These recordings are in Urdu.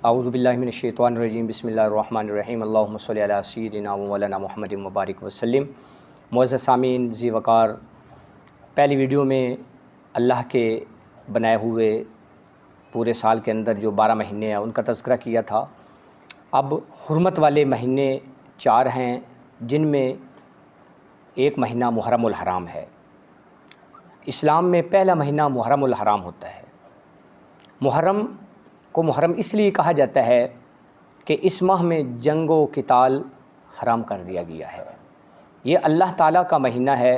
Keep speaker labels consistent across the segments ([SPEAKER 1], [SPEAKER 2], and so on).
[SPEAKER 1] اعوذ باللہ من الشیطان الرجیم بسم اللہ الرحمن الرحیم اللہم صلی علی سیدنا و مولانا محمد مبارک وسلم۔ معزز سامعین ذی وقار، پہلی ویڈیو میں اللہ کے بنائے ہوئے پورے سال کے اندر جو 12 مہینے ہیں ان کا تذکرہ کیا تھا۔ اب حرمت والے مہینے 4 ہیں، جن میں ایک مہینہ محرم الحرام ہے۔ اسلام میں پہلا مہینہ محرم الحرام ہوتا ہے۔ محرم کو محرم اس لیے کہا جاتا ہے کہ اس ماہ میں جنگ و قتال حرام کر دیا گیا ہے۔ یہ اللہ تعالیٰ کا مہینہ ہے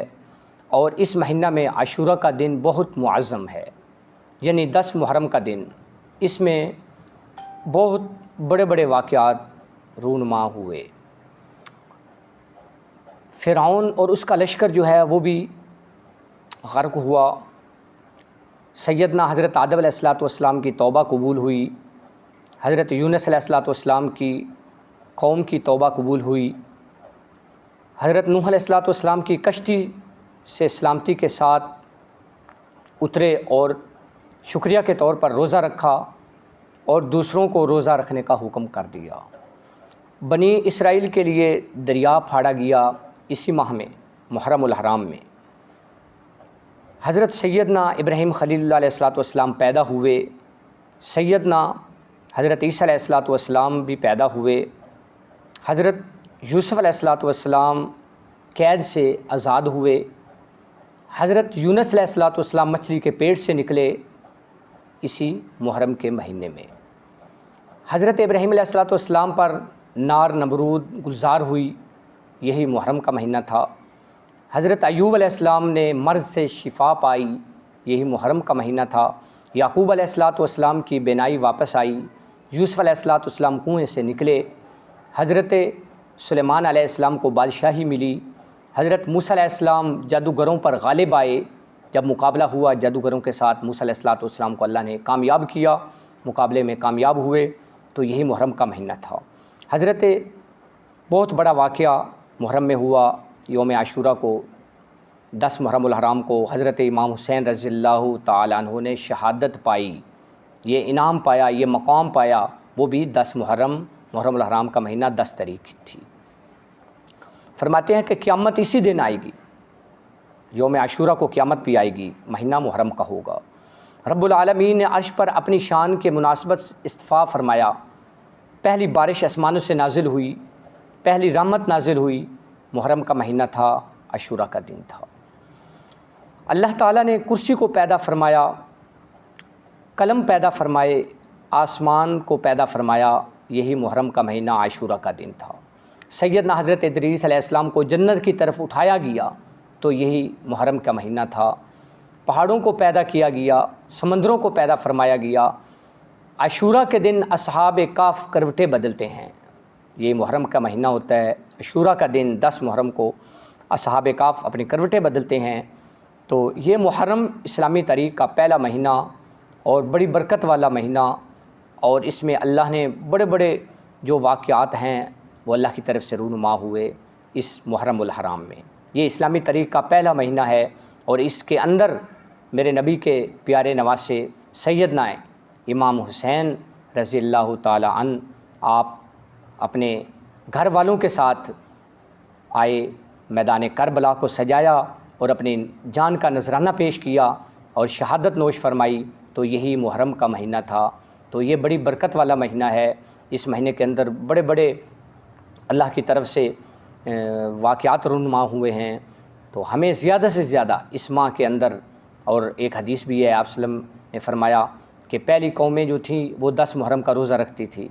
[SPEAKER 1] اور اس مہینہ میں عاشورہ کا دن بہت معظم ہے، یعنی 10 محرم کا دن۔ اس میں بہت بڑے بڑے واقعات رونما ہوئے۔ فرعون اور اس کا لشکر جو ہے وہ بھی غرق ہوا۔ سیدنا حضرت آدم علیہ السلام کی توبہ قبول ہوئی، حضرت یونس علیہ السلام کی قوم کی توبہ قبول ہوئی، حضرت نوح علیہ السلام کی کشتی سے سلامتی کے ساتھ اترے اور شکریہ کے طور پر روزہ رکھا اور دوسروں کو روزہ رکھنے کا حکم کر دیا۔ بنی اسرائیل کے لیے دریا پھاڑا گیا اسی ماہ میں محرم الحرام میں۔ حضرت سیدنا ابراہیم خلیل اللہ علیہ السلام پیدا ہوئے، سیدنا حضرت عیسیٰ علیہ السلام بھی پیدا ہوئے، حضرت یوسف علیہ السلام قید سے آزاد ہوئے، حضرت یونس علیہ السلام مچھلی کے پیٹ سے نکلے اسی محرم کے مہینے میں۔ حضرت ابراہیم علیہ السلام پر نار نمرود گلزار ہوئی، یہی محرم کا مہینہ تھا۔ حضرت ایوب علیہ السلام نے مرض سے شفا پائی، یہی محرم کا مہینہ تھا۔ یعقوب علیہ السلام کی بینائی واپس آئی، یوسف علیہ السلام کنویں سے نکلے، حضرت سلیمان علیہ السلام کو بادشاہی ملی، حضرت موسیٰ علیہ السلام جادوگروں پر غالب آئے۔ جب مقابلہ ہوا جادوگروں کے ساتھ، موسیٰ علیہ السلام کو اللہ نے کامیاب کیا، مقابلے میں کامیاب ہوئے، تو یہی محرم کا مہینہ تھا۔ حضرت بہت بڑا واقعہ محرم میں ہوا۔ یوم عاشورہ کو 10 محرم الحرام کو حضرت امام حسین رضی اللہ تعالیٰ عنہ نے شہادت پائی، یہ انعام پایا، یہ مقام پایا، وہ بھی 10 محرم الحرام کا مہینہ 10 تاریخ تھی۔ فرماتے ہیں کہ قیامت اسی دن آئے گی، یوم عاشورہ کو قیامت بھی آئے گی، مہینہ محرم کا ہوگا۔ رب العالمین نے عرش پر اپنی شان کے مناسبت استفاء فرمایا، پہلی بارش آسمانوں سے نازل ہوئی، پہلی رحمت نازل ہوئی، محرم کا مہینہ تھا، عاشورہ کا دن تھا۔ اللہ تعالیٰ نے کرسی کو پیدا فرمایا، قلم پیدا فرمائے، آسمان کو پیدا فرمایا، یہی محرم کا مہینہ عاشورہ کا دن تھا۔ سیدنا حضرت ادریس علیہ السلام کو جنت کی طرف اٹھایا گیا، تو یہی محرم کا مہینہ تھا۔ پہاڑوں کو پیدا کیا گیا، سمندروں کو پیدا فرمایا گیا۔ عاشورہ کے دن اصحاب کہف کروٹیں بدلتے ہیں، یہ محرم کا مہینہ ہوتا ہے۔ عاشورہ کا دن 10 محرم کو اصحاب کہف اپنی کروٹیں بدلتے ہیں۔ تو یہ محرم اسلامی تاریخ کا پہلا مہینہ اور بڑی برکت والا مہینہ، اور اس میں اللہ نے بڑے بڑے جو واقعات ہیں وہ اللہ کی طرف سے رونما ہوئے اس محرم الحرام میں۔ یہ اسلامی تاریخ کا پہلا مہینہ ہے، اور اس کے اندر میرے نبی کے پیارے نواسے سیدنا امام حسین رضی اللہ تعالی عنہ آپ اپنے گھر والوں کے ساتھ آئے، میدان کربلا کو سجایا اور اپنی جان کا نذرانہ پیش کیا اور شہادت نوش فرمائی، تو یہی محرم کا مہینہ تھا۔ تو یہ بڑی برکت والا مہینہ ہے۔ اس مہینے کے اندر بڑے بڑے اللہ کی طرف سے واقعات رونما ہوئے ہیں، تو ہمیں زیادہ سے زیادہ اس ماہ کے اندر، اور ایک حدیث بھی ہے، آپ صلی اللہ علیہ وسلم نے فرمایا کہ پہلی قومیں جو تھیں وہ 10 محرم کا روزہ رکھتی تھی،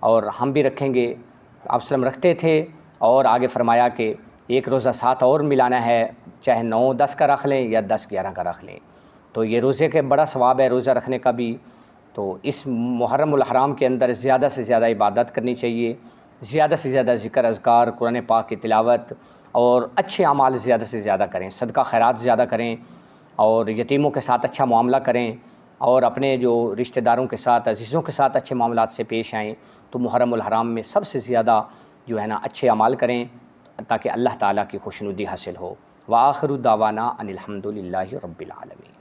[SPEAKER 1] اور ہم بھی رکھیں گے۔ آپ صلی اللہ علیہ وسلم رکھتے تھے، اور آگے فرمایا کہ ایک روزہ ساتھ اور ملانا ہے، چاہے 9-10 کا رکھ لیں یا 10-11 کا رکھ لیں۔ تو یہ روزے کے بڑا ثواب ہے روزہ رکھنے کا بھی۔ تو اس محرم الحرام کے اندر زیادہ سے زیادہ عبادت کرنی چاہیے، زیادہ سے زیادہ ذکر اذکار، قرآن پاک کی تلاوت، اور اچھے اعمال زیادہ سے زیادہ کریں، صدقہ خیرات زیادہ کریں، اور یتیموں کے ساتھ اچھا معاملہ کریں، اور اپنے جو رشتہ داروں کے ساتھ، عزیزوں کے ساتھ اچھے معاملات سے پیش آئیں۔ تو محرم الحرام میں سب سے زیادہ جو ہے نا اچھے اعمال کریں، تاکہ اللہ تعالیٰ کی خوشنودی حاصل ہو۔ وآخر دعوانا ان الحمد للہ رب العالمین۔